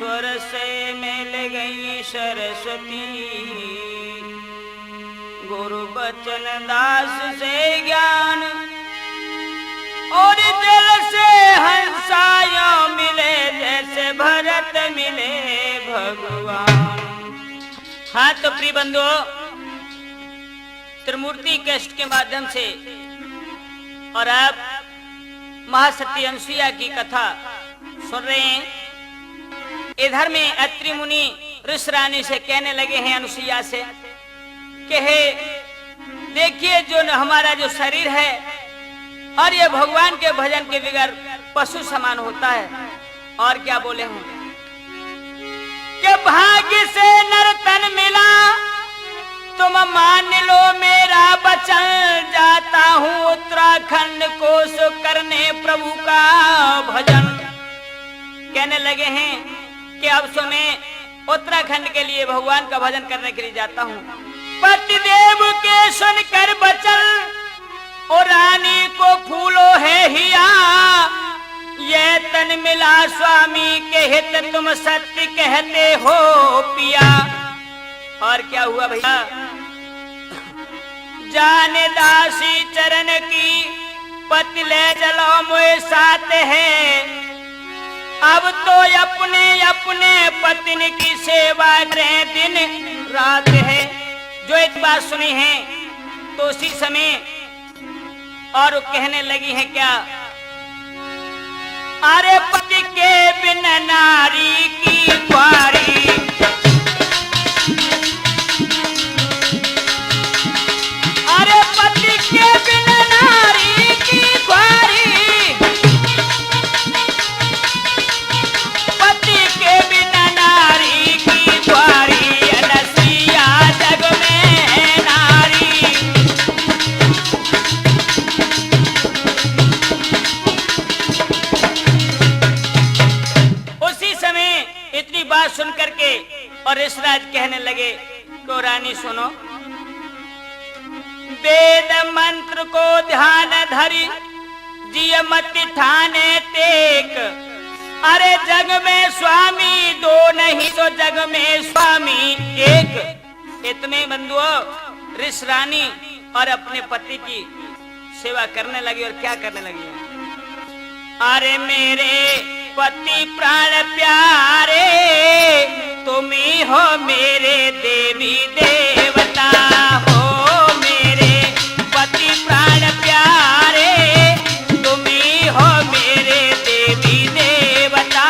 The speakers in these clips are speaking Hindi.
स्वर से मिल गई सरस्वती, गुरु बचन दास से ज्ञान और जल से हंसाया मिले, जैसे भरत मिले भगवान। हाँ तो प्रिय बंधु, त्रिमूर्ति कष्ट के माध्यम से और आप महासती अनुसुईया की कथा सुन रहे हैं। इधर में अत्रि मुनि ऋषि रानी से कहने लगे हैं अनुसुईया से कि हे देखिए, जो हमारा जो शरीर है और ये भगवान के भजन के बगैर पशु समान होता है। और क्या बोले हूं कि भाग्य से नर्तन मिला, तुम मान लो मेरा वचन, जाता हूं उत्तराखंड को सो करने प्रभु का भजन। कहने लगे हैं कि अब सो मैं उत्तराखंड के लिए भगवान का भजन करने के लिए जाता हूं। पतिदेव के सुनकर वचन और रानी को फूलो है हिया, ये तन मिला स्वामी के हित, तुम सत्य कहते हो पिया। और क्या हुआ भैया, जाने दासी चरण की पति ले चलो मोए साथ है, अब तो अपने अपने पत्नी की सेवा करें दिन रात है। जो एक बात सुनी है तो उसी समय और कहने लगी है क्या, अरे पति के बिना नारी की बारी, अरे पति के बिना नारी की बारी, पति के बिना नारी की बारी, अनुसुईया जग में नारी। उसी समय इतनी बात सुन करके और ऋषिराज कहने लगे को रानी सुनो, वेद मंत्र को ध्यान धरी जिय मत ठाने टेक, अरे जग में स्वामी दो नहीं तो जग में स्वामी एक। इतने बंधुओं ऋषि रानी और अपने पति की सेवा करने लगी। और क्या करने लगी, अरे मेरे पति प्राण प्यारे, तुम ही हो मेरे देवी देवता हो, मेरे पति प्राण प्यारे, तुम ही हो मेरे देवी देवता।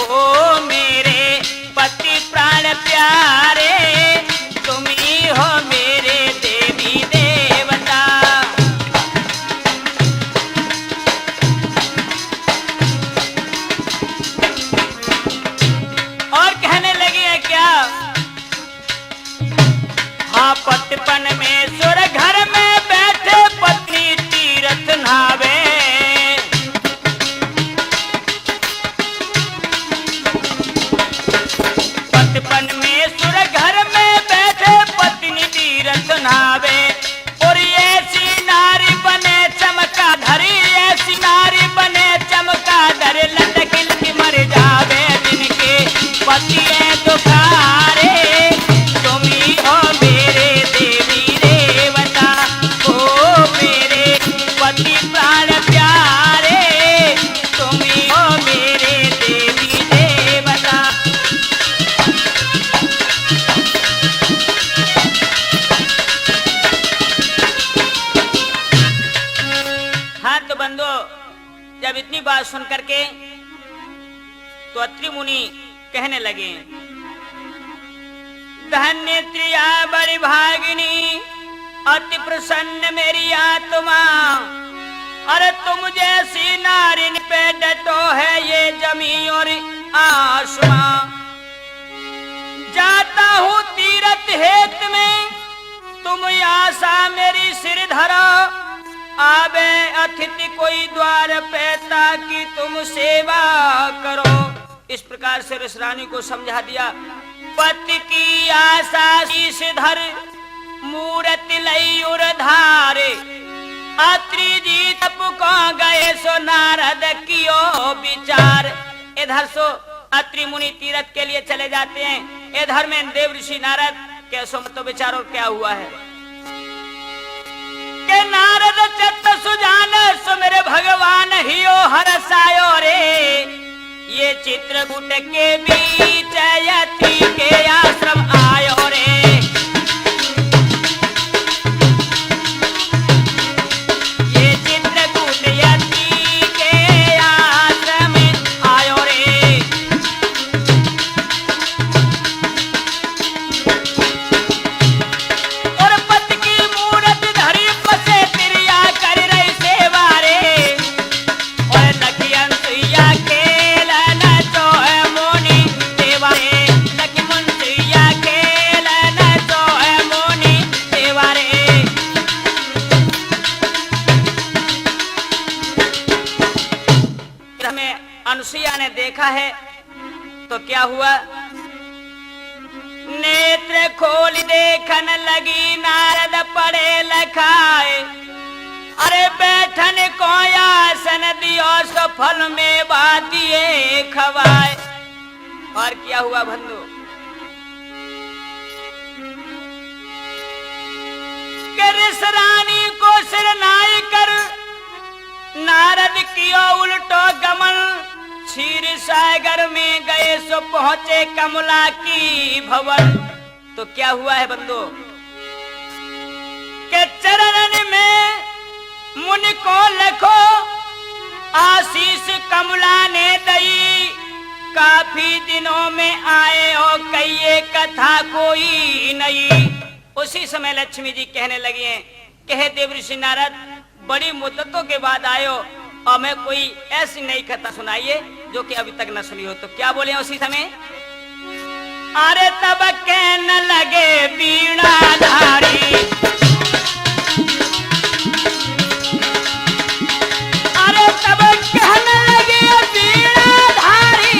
हो मेरे पति प्राण प्यारे, तुम ही हो मेरे देवी देवता। और कहने लगी है क्या, हाँ पतिपन में सुर घर में बैठे पत्नी तीरथ नावे, पतिपन में सुर घर में बैठे पत्नी तीरथ नावे, और ऐसी नारी बने चमका धरी, ऐसी नारी बने चमका धरे, लटकिल की मर जावे जिनके पति दुखारे, तुम ही हो मेरे देवी देवता, हो मेरे पति प्राण प्यारे, तुम ही हो मेरे देवी देवता। हाँ तो बंधु, जब इतनी बात सुन करके तो अत्रि मुनि कहने लगे, धन्य त्रिया बड़ी भागिनी, अति प्रसन्न मेरी आत्मा, अरे तुम जैसी नारी पे डटो है ये जमी और आसमां। जाता हूँ तीरथ हेत में, तुम आशा मेरी सिर धरा, आवे अतिथि कोई द्वार पे ताकि तुम सेवा करो। इस प्रकार से ऋषि रानी को समझा दिया, पति की आशा शीश धर, मूरत लई उर धार, अत्रि जी तप को गए सो नारद कियो विचार। इधर सो अत्रि मुनि तीर्थ के लिए चले जाते हैं, इधर में देव ऋषि नारद के सो तो विचारो क्या हुआ है के नारद चित्त सुजान सो मेरे भगवान हियो हरसायो रे। ये चित्रकूट के बीच यति के आश्रम आयो रे। ये चित्रकूट यति के आश्रम आयो रे। और पति की मूरत धरी बसे तिरिया कर रही सेवा रे। और लखियन सुइया खेल न जो है मोनी सेवा रे। लखिमन सुइया खेल न जो है मोनी सेवा रे। हमें अनुसुईया ने देखा है तो क्या हुआ, नेत्र खोल देखन लगी नारद पड़े लखाए। अरे बैठन को आसन दियो सो फल में बातिए खवाए। और क्या हुआ बंधु, कृष रानी को सिर नाई कर नारद कियो उल्टो गमन। क्षीर सागर में गए सो पहुंचे कमला की भवन। तो क्या हुआ है बंधु के चरण में मुनि को लखो आशीष कमला ने दई। काफी दिनों में आए हो कहिए कथा कोई नहीं। उसी समय लक्ष्मी जी कहने लगी हैं, कहे देव ऋषि नारद बड़ी मुद्दतों के बाद आयो और हमें कोई ऐसी नई कथा सुनाइए जो कि अभी तक न सुनी हो। तो क्या बोले उसी समय, अरे तब कहने लगे बीणा धारी। अरे तब कहने लगे बीणा धारी।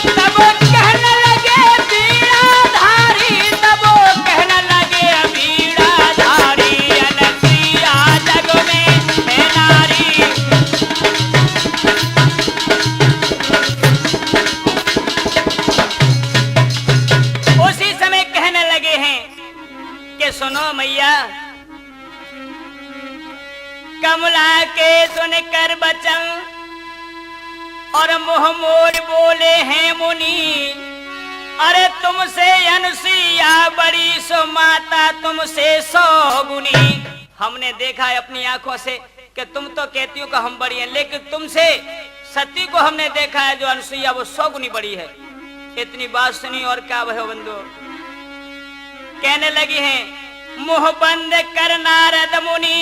तब कहने लगे बीणा धारी। तब कहने लगे बीणा धारी। अनसुईया जग में है नारी। उसी समय कहने लगे हैं कि सुनो मैया, कमला के सुनकर बचन और मुंह मोड़ बोले हैं मुनि। अरे तुमसे अनुसुईया बड़ी सो माता तुमसे 100 गुनी। हमने देखा है अपनी आंखों से कि तुम तो कहती हो कि हम बड़ी हैं, लेकिन तुमसे सती को हमने देखा है जो अनुसुईया वो 100 गुनी बड़ी है। इतनी बात सुनी और क्या भयो बंधु, कहने लगी हैं मुंह बंद कर नारद मुनि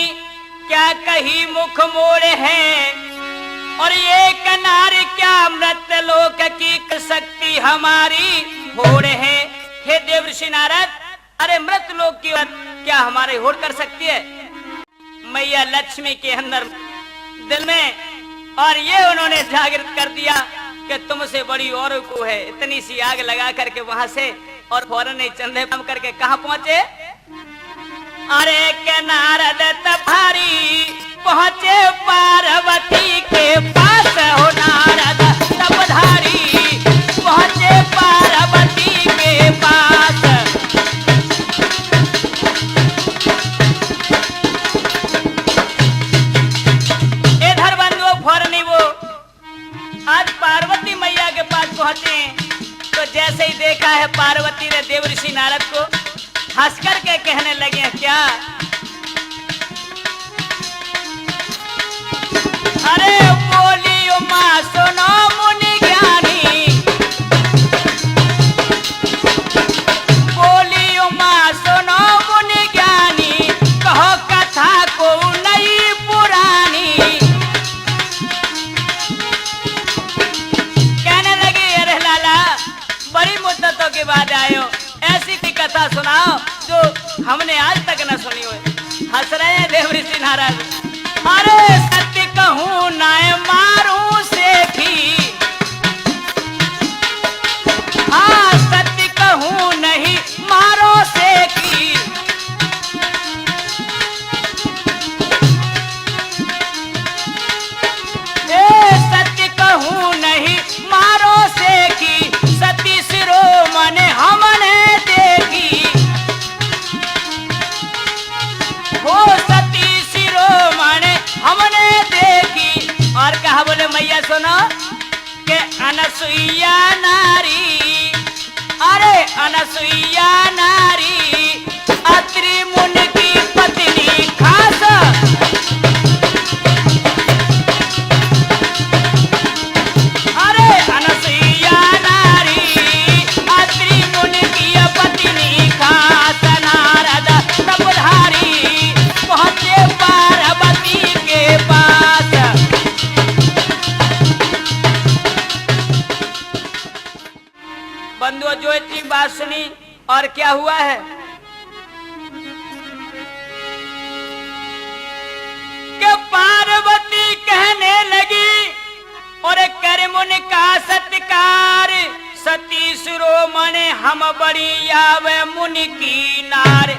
क्या कही मुख मोड़े हैं। और ये नारी क्या मृत लोक की शक्ति हमारी होड़ है। हे देव ऋषि नारद, अरे मृत लोक की क्या हमारी होड़ कर सकती है। मैया लक्ष्मी के अंदर दिल में और ये उन्होंने जागृत कर दिया कि तुमसे बड़ी और को है। इतनी सी आग लगा करके वहां से और फौरन ही चंदे काम करके कहां पहुंचे, अरे के नारद तभारी पहुंचे पार्वती के पास। हो नारद तपधारी पहुंचे पार्वती के पास। इधर बंधु फौरन वो आज पार्वती मैया के पास पहुंचे हैं। तो जैसे ही देखा है पार्वती ने देव ऋषि नारद को हंस करके कहने लगे क्या, अरे बोलियो माँ सुनो मुनि ज्ञानी। बोलियो माँ सुनो मुनि ज्ञानी। कहो कथा को नई पुरानी। कहने लगे अरे लाला बड़ी मुद्दतों के बाद आयो, ऐसी की कथा सुनाओ जो हमने आज तक न सुनी हो। हंस रहे हैं देव ऋषि नारद। अरे सत्य कहूँ ना मारू सेठी। हाँ सत्य कहूँ नहीं मारो सेठी। बड़ी आवे मुनि की नार।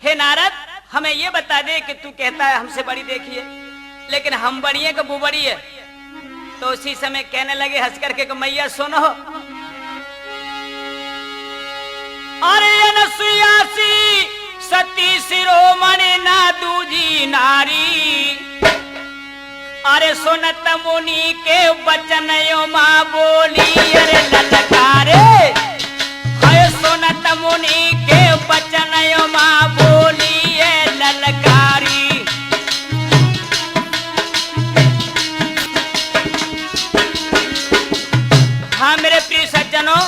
हे नारद, हमें ये बता दे कि तू कहता है हमसे बड़ी देखिए, लेकिन हम बड़ी है कि वो बड़ी है? तो उसी समय कहने लगे हंस करके कि मैया सुनो, अरे अनसुयासी सती शिरोमणि ना दूजी नारी। अरे सुनत मुनि के वचन यो माँ बोली अरे ललकारे। अरे सुनत मुनि के वचन यो माँ बोली ये ललकारी। हाँ मेरे प्रिय सज्जनों,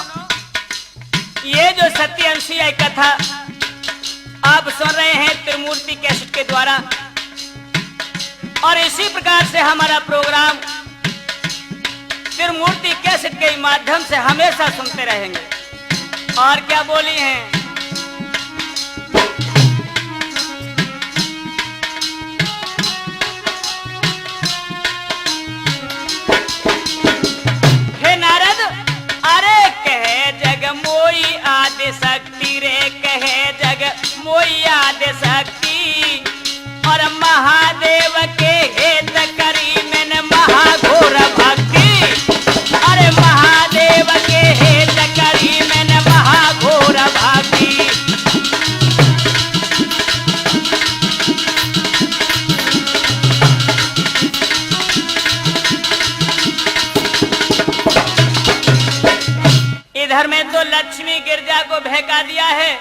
ये जो सती अनसुया कथा आप सुन रहे हैं त्रिमूर्ति कैसेट के द्वारा, और इसी प्रकार से हमारा प्रोग्राम त्रिमूर्ति कैसेट के माध्यम से हमेशा सुनते रहेंगे। और क्या बोली हैं, हे नारद, अरे कहे जग मोई आदि शक्ति रे, कहे जग मोई आदि शक्ति। और महादेव के हेत करी मैंने महाघोर भक्ति। अरे महादेव के हेत करी मैंने महाघोर भक्ति। इधर में तो लक्ष्मी गिरजा को बहका दिया है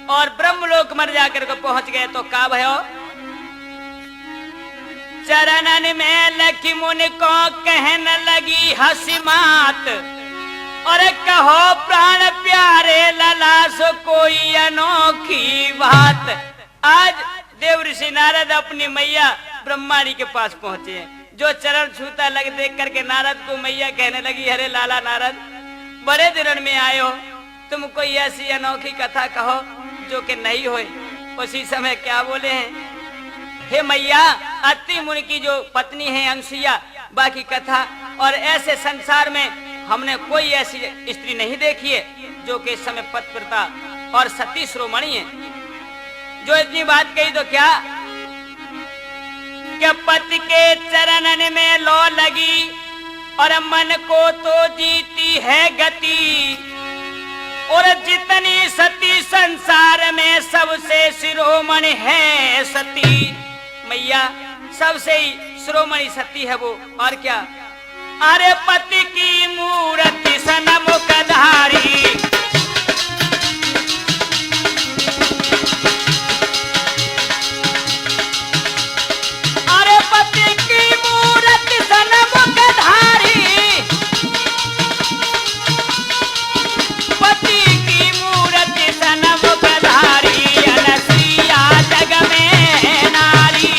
और ब्रह्मलोक मर जाकर को पहुंच गए, तो का भयो? चरणन में लखी मुनि को कहन लगी हंसी मात। और कहो प्राण प्यारे लला सो कोई अनोखी बात। आज देव ऋषि नारद अपनी मैया ब्रह्माणी के पास पहुंचे, जो चरण छूता लग देख करके नारद को मैया कहने लगी, अरे लाला नारद, बड़े दिनों में आए हो, तुम कोई ऐसी अनोखी कथा कहो जो कि नहीं होए। उसी समय क्या बोले हैं, हे मैया, अत्रि मुनि की जो पत्नी है अनसुया, बाकी कथा और ऐसे संसार में हमने कोई ऐसी स्त्री नहीं देखी है जो कि इस समय पतिव्रता और सती शिरोमणि है। जो इतनी बात कही तो क्या पति के चरणन में लो लगी और मन को तो जीती है गति। और जितनी सती संसार में सबसे शिरोमणि है सती। मैया सबसे ही शिरोमणि सती है वो, और क्या? अरे पति की मूर्ति सनमुखधारी। अरे पति की मूर्ति सनमुखधारी। पति की मूर्ति सनमुखधारी। अनसुया जग में नारी।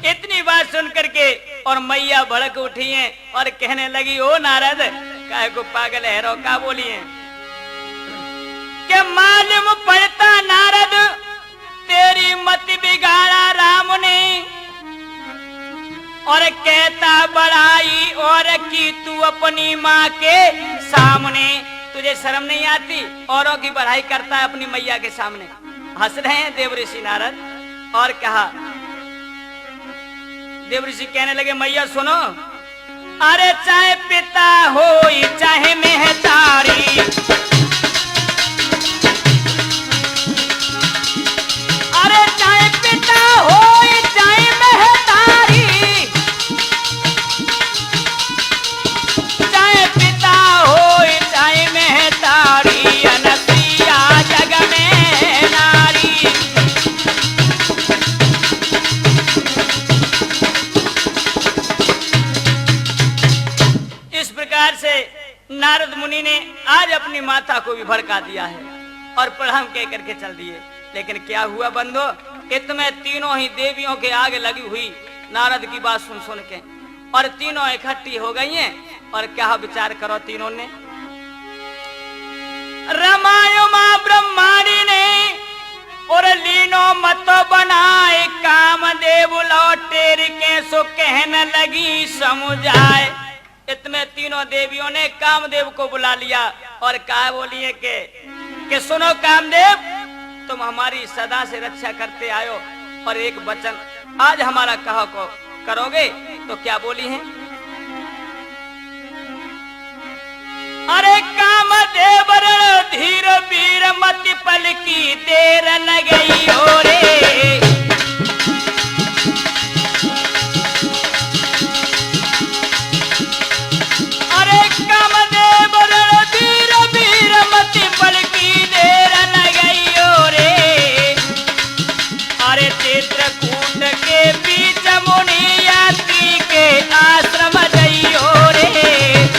इतनी बात सुन करके और मैया भड़क उठी हैं और कहने लगी, ओ नारद, काहे को पागल है, रो का बोली है कि मालूम पड़ता नारद तेरी मत बिगाड़ा राम ने। और कहता बड़ाई और की तू अपनी माँ के सामने। तुझे शर्म नहीं आती? औरों की बढ़ाई करता है अपनी मैया के सामने। हंस रहे हैं देव ऋषि नारद। और कहा, देव ऋषि कहने लगे, मैया सुनो, अरे चाहे पिता हो चाहे महतारी। अरे चाहे पिता हो चाहे महतारी। चाहे पिता हो चाहे महतारी। अनसुया जग में नारी। इस प्रकार से नारद मुनि ने आज अपनी माता को भी भड़का दिया है और प्रणाम कह करके चल दिए। लेकिन क्या हुआ बंधो, इतने तीनों ही देवियों के आगे लगी हुई नारद की बात सुन सुन के, और तीनों इकट्ठी हो गई हैं। और क्या विचार करो, तीनों ने रमायो मां ब्रह्माणी ने और लीनो मत बनाए कामदेव लौटेर के सो कहने लगी समुझाए। इतने तीनों देवियों ने कामदेव को बुला लिया और कहा बोलिए कि सुनो कामदेव, तुम हमारी सदा से रक्षा करते आयो और एक वचन आज हमारा कहो को करोगे। तो क्या बोली है? अरे कामदेव धीर वीर मति पल की देर न गई हो रे। अरे कामदेव धीर वीर मति पल की देर न गई हो रे। अरे चित्रकूट के बीच मुनियाती के आश्रम गई हो रे।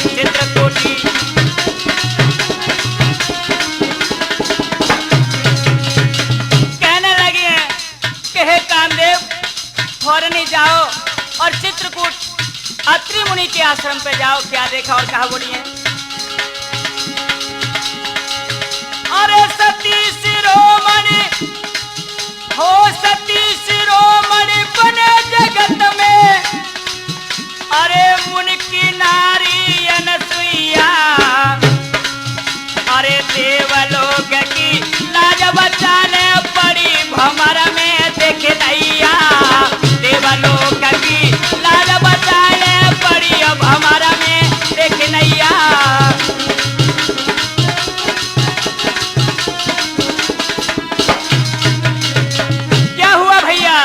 चित्रकूटी फौरन जाओ और चित्रकूट अत्रि मुनि के आश्रम पे जाओ। क्या देखा और कहा बोलिए? अरे सती शिरोमणि हो, सती शिरोमणि बने जगत में। अरे मुनि की नारी अनसुईया, अरे देवलोक की लाज बचाने पड़ी भंवर में देख नैया। देवलोक की लाज बचाने पड़ी अब हमारा में देख नैया। क्या हुआ भैया?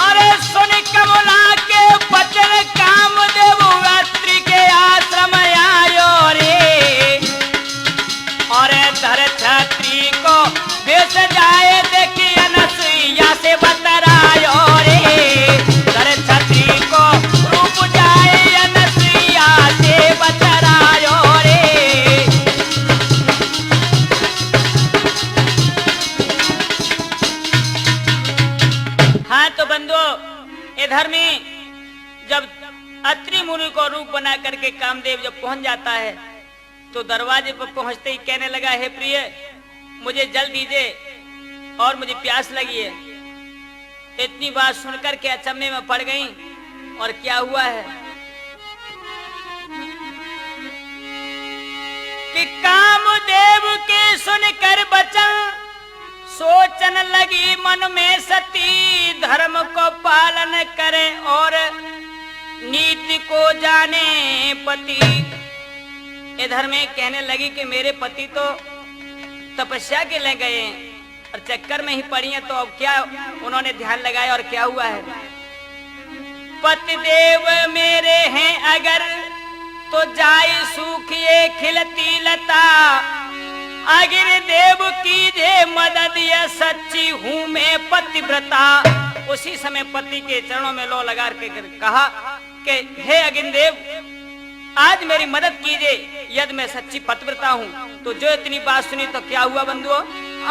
अरे सुन कमला के बचन कामदेव अत्रि के आश्रम आयो रे। और धर छत्री को भेष जाए देखी अनसुईया से बतरायो रे। धर छत्री को रूप जाए अनसुईया से बतरायो रे। हाँ तो बंदो, इधर में जब अत्रि मुनि को रूप बना करके कामदेव जब पहुंच जाता है तो दरवाजे पर पहुंचते ही कहने लगा, हे प्रिय मुझे जल दीजिए और मुझे प्यास लगी है। इतनी बात सुनकर के अचंभे में पड़ गई। और क्या हुआ है कि कामदेव के सुनकर बचन सोचन लगी मन में सती। धर्म को पालन करे और नीति को जाने पति। इधर में कहने लगी कि मेरे पति तो तपस्या के ले गए और चक्कर में ही पड़ी हैं, तो अब क्या उन्होंने ध्यान लगाया और क्या हुआ है? पति देव मेरे हैं अगर तो जाए सूखिए खिलती लता। अगिर देव कीजे मदद या सच्ची हूँ मैं पतिव्रता। उसी समय पति के चरणों में लो लगा के कहा कि हे अगिन देव, आज मेरी मदद कीजिए, यदि मैं सच्ची पतिव्रता हूँ। तो जो इतनी बात सुनी तो क्या हुआ बंधुओं?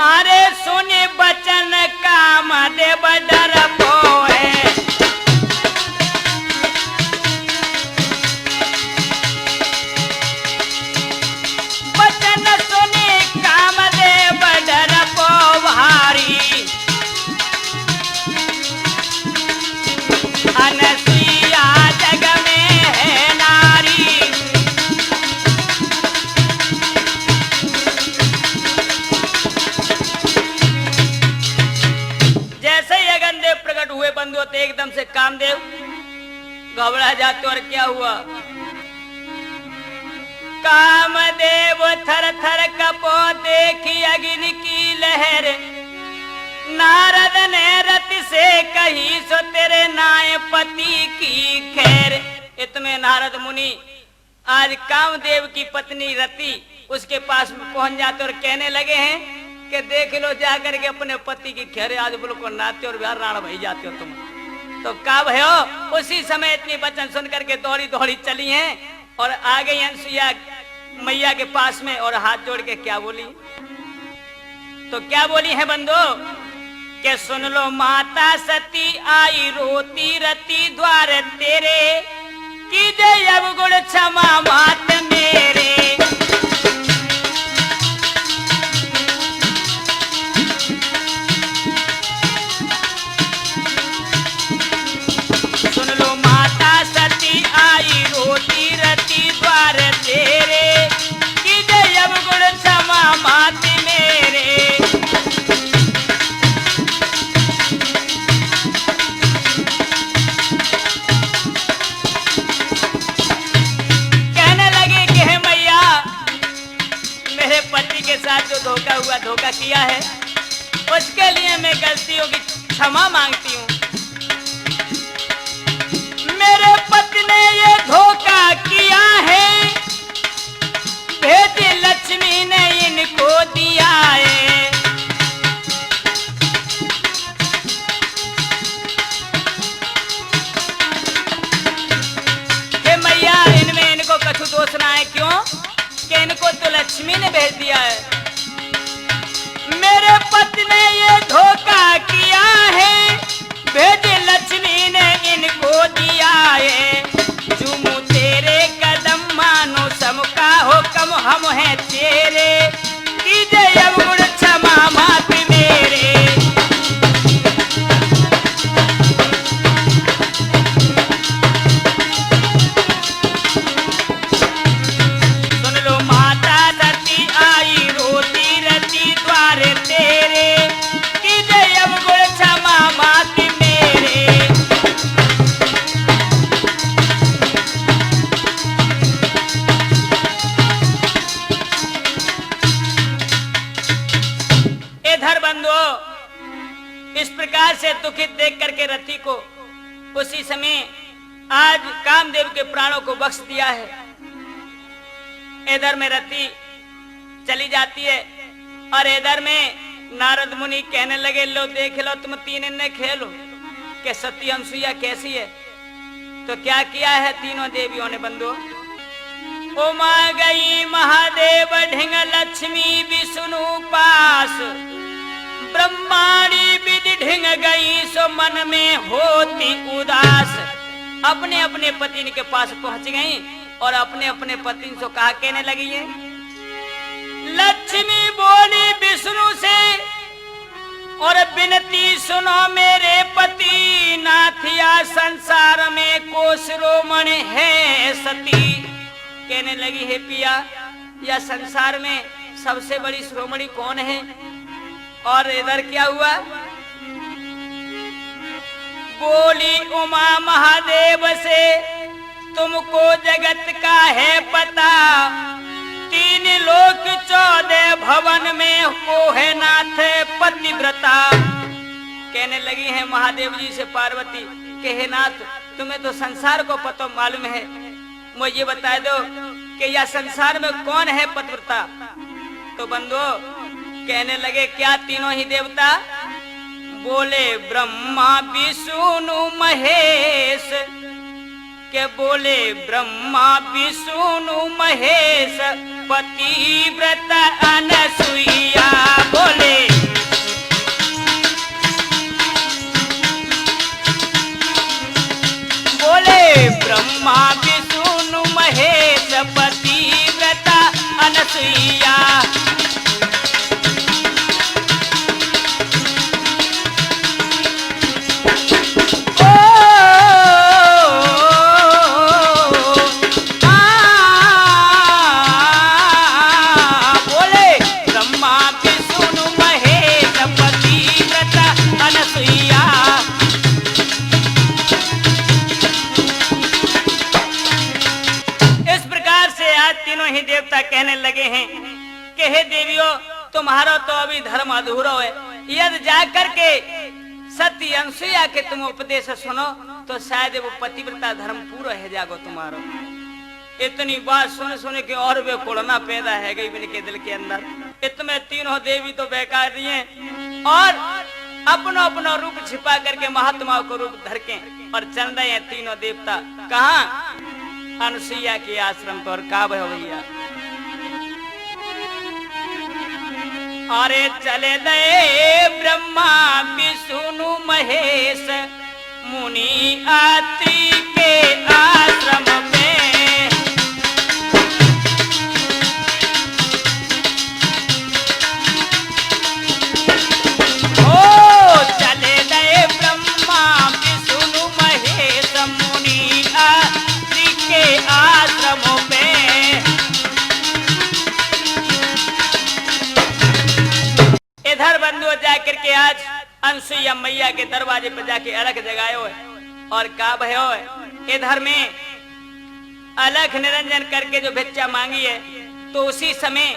अरे सुने बचन कामदेव डरपोए। बचन सुने कामदेव डरपो भारी। अनसुईया जग में है नारी। जैसे ही अगनदेव प्रकट हुए बंधु तो एकदम से कामदेव घबरा जाते। और क्या हुआ? कामदेव थर थर कपो देखी अग्नि की लहर। नारद ने रति से कही सो तेरे नाय पति की खैर। इतने नारद मुनि आज कामदेव की पत्नी रति उसके पास में पहुंच जाते और कहने लगे हैं कि देख लो जाकर के अपने पति की खैर। आज बिल्कुल नाते और बिहार राण भई जाते हो तुम। तो का भयो? उसी समय इतनी वचन सुन करके दौड़ी दौड़ी चली हैं और आ गई अनसुईया मैया के पास में और हाथ जोड़ के क्या बोली? तो क्या बोली है बंधो के सुन लो माता सती आई रोती रति द्वार तेरे। कीजे अब गुण क्षमा मात मेरे। धोखा किया है, उसके लिए मैं गलतियों की क्षमा मांगती हूँ। मेरे पति ने ये धोखा किया है, भेज लक्ष्मी ने इनको दिया है। हे मैया, इनमें इनको कछु दोष ना है, क्यों कि इनको तो लक्ष्मी ने भेज दिया है। मेरे पति ने ये धोखा किया है, भेज लक्ष्मी ने इनको दिया है। चूमू तेरे कदम मानो सबका हुक्म हम हैं तेरे, कीजे अवगुण क्षमा मात मेरे। सुन लो माता सती आई रोती रती द्वारे तेरे, कीजे अवगुण क्षमा मात मेरे। इधर बंधुओं, इस प्रकार से दुखित देख करके रति को उसी समय आज कामदेव के प्राणों को बख्श दिया है। इधर में रति चली जाती है और इधर में नारद मुनि कहने लगे, लो देख लो तुम तीन इनने खेलो कि सती अनसुईया कैसी है। तो क्या किया है तीनों देवियों ने बंधुओं? उमा गई महादेव ढिंग लक्ष्मी विष्णु पास, ब्रह्माणी विधि ढिंग गई सो मन में होती उदास। अपने अपने पति के पास पहुंच गई और अपने अपने पति से कहा, कहने लगी है। लक्ष्मी बोली विष्णु से, और विनती सुनो मेरे पति नाथिया, संसार में को शिरोमणि है सती। कहने लगी, हे पिया, या संसार में सबसे बड़ी शिरोमणि कौन है? और इधर क्या हुआ? बोली उमा महादेव से, तुमको जगत का है पता, तीन लोक 14 भवन में को है नाथ पतिव्रता। कहने लगी है महादेव जी से पार्वती के, हे नाथ, तुम्हें तो संसार को पता मालूम है, मुझे बता दो कि यह संसार में कौन है पतिव्रता। तो बंधुओं कहने लगे, क्या तीनों ही देवता? बोले ब्रह्मा विष्णु महेश, के बोले ब्रह्मा विष्णु महेश, पतिव्रता अनसुईया। बोले बोले ब्रह्मा विष्णु महेश, पतिव्रता अनसुईया। कहने लगे हैं कि हे देवियों, तुम्हारा तो अभी धर्म अधूरा है, यदि जाकर के सती अनसुईया के तुम उपदेश सुनो तो शायद वो पतिव्रता धर्म पूरा है जागो तुम्हारो। इतनी बात सुन सुन के और वे कोड़ना पैदा है गई मेरे के दिल के अंदर। इतने तीनों देवी तो बेकार रही हैं और अपना अपना रूप छिपा करके महात्माओं को रूप धर के और चल रहे हैं तीनों देवता। कहाँ? अनसुईया के आश्रम पर। का भैया अरे चले गए ब्रह्मा विष्णु महेश मुनि अत्रि के आश्रम में। ओ चले गए ब्रह्मा विष्णु महेश मुनि अत्रि के आश्रम में। इधर बंधुओं जाकर के आज अनसुईया मैया के दरवाजे पर जाके अलख जगायो है और का भयो है। इधर में अलख निरंजन करके जो भिक्षा मांगी है तो उसी समय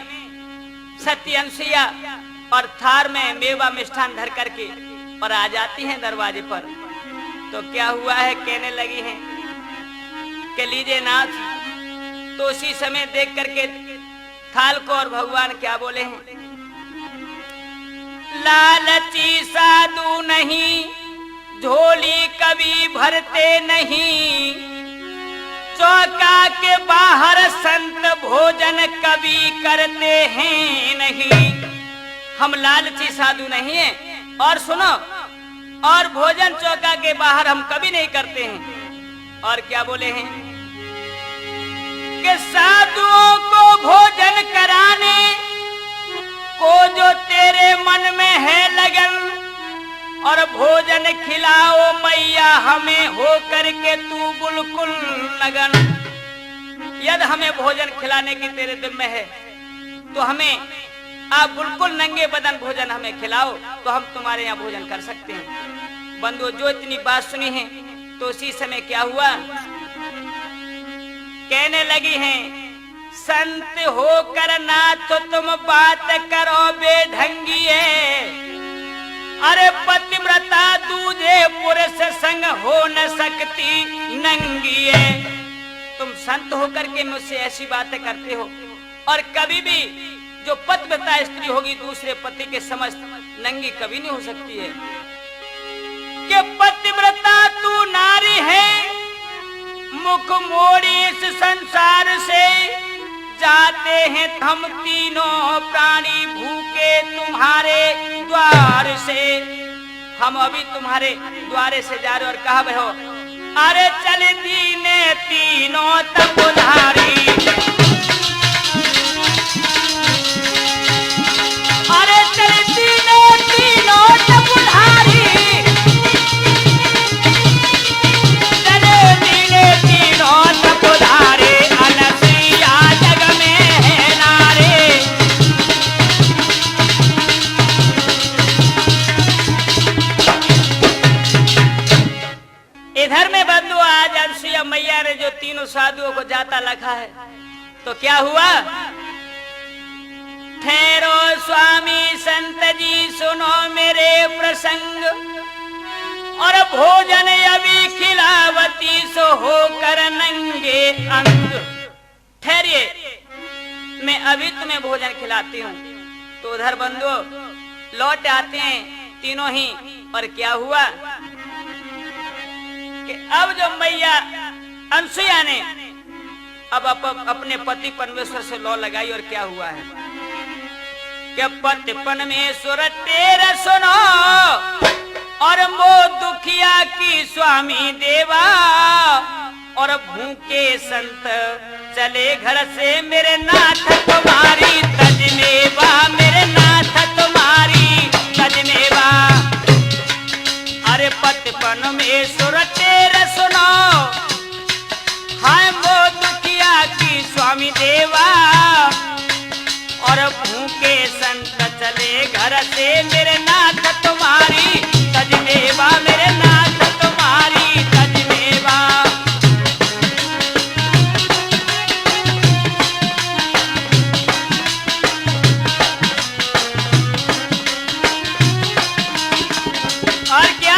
सती अनसुईया और थार में मेवा मिष्ठान धर करके और आ जाती हैं दरवाजे पर। तो क्या हुआ है, कहने लगी हैं कि लीजिए नाथ। तो उसी समय देख करके थाल को और भगवान क्या बोले हैं, लालची साधु नहीं, झोली कभी भरते नहीं, चौका के बाहर संत भोजन कभी करते हैं नहीं। हम लालची साधु नहीं हैं, और सुनो, और भोजन चौका के बाहर हम कभी नहीं करते हैं। और क्या बोले हैं कि साधुओं को भोजन कराने को जो तेरे मन में है लगन, और भोजन खिलाओ मैया हमें हो करके तू बिल्कुल लगन। यदि हमें भोजन खिलाने की तेरे दिल में है तो हमें आप बिल्कुल नंगे बदन भोजन हमें खिलाओ, तो हम तुम्हारे यहाँ भोजन कर सकते हैं। बंधु जो इतनी बात सुनी है तो उसी समय क्या हुआ, कहने लगी हैं, संत होकर नाथ तुम बात करो बेढंगी है, अरे पतिव्रता दूजे पुरुष संग हो न सकती नंगी है। तुम संत होकर के मुझसे ऐसी बातें करते हो, और कभी भी जो पतिव्रता स्त्री होगी दूसरे पति के समस्त नंगी कभी नहीं हो सकती है। कि पतिव्रता तू नारी है, मुख मोड़ी इस संसार से, जाते हैं हम तीनों प्राणी भूखे तुम्हारे द्वार से। हम अभी तुम्हारे द्वारे से जा रहे और कहा हो, अरे चल दीने तीनों तब उधारी, अरे चल दीने तीनों तब उधारी, चले दीने तीनों तब उधारी, अनसुईया जग में है नारे। इधर में बंधु आज अनसुईया मैया ने जो तीनों साधुओं को जाता लिखा है, तो क्या हुआ, ठहरो स्वामी संत जी सुनो मेरे प्रसंग, और भोजन अभी खिलावती सो होकर नंगे अंग। ठहरिए, मैं अभी तुम्हें भोजन खिलाती हूँ। तो उधर बंधु लौट आते हैं तीनों ही, और क्या हुआ कि अब जो मैया अनसुईया ने अब अपने पति परमेश्वर से लौ लगाई, और क्या हुआ है कि पति परमेश्वर तेरे सुनो, और मो दुखिया की स्वामी देवा, और भूखे संत चले घर से मेरे नाथ तुम्हारी तजमेवा, मेरे नाथ तुम्हारी तजमेवा। अरे पति परमेश्वर तेरे सुनो, हाय मो दुखिया की स्वामी देवा, और भूखे संत चले घर से मेरे नाथ तुम्हारी तजमेवा, मेरे नाथ तुम्हारी तजमेवा। और क्या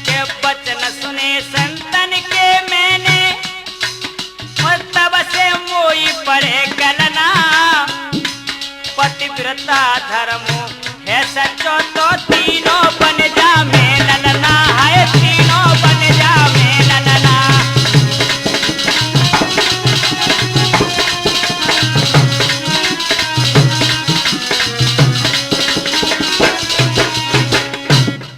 के वचन सुने संतन के मैंने, और तब से मोई पड़े गलना, पतिव्रता धर्म है सचो तो तीनों बन जा में ललना, है तीनों बन जा में ललना।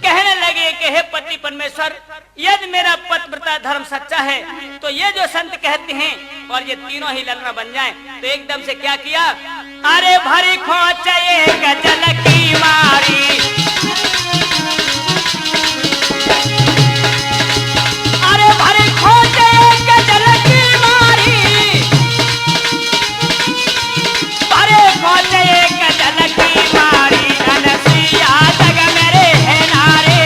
कहने लगे कि हे पति परमेश्वर, यदि मेरा पतिव्रता धर्म सच्चा है तो ये जो संत कहते हैं और ये तीनों ही ललना बन जाएं, तो एकदम से क्या किया, अरे भरी खोच एक जल की मारी, अरे भरी खोच एक जल की मारी, भरे खोच एक जल की मारी, अनसुईया जग मेरे है नारे।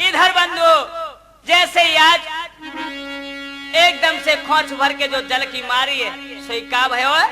इधर बंधु जैसे ही आज एकदम खोच भर के जो जल की मारी है, सही का भयो है?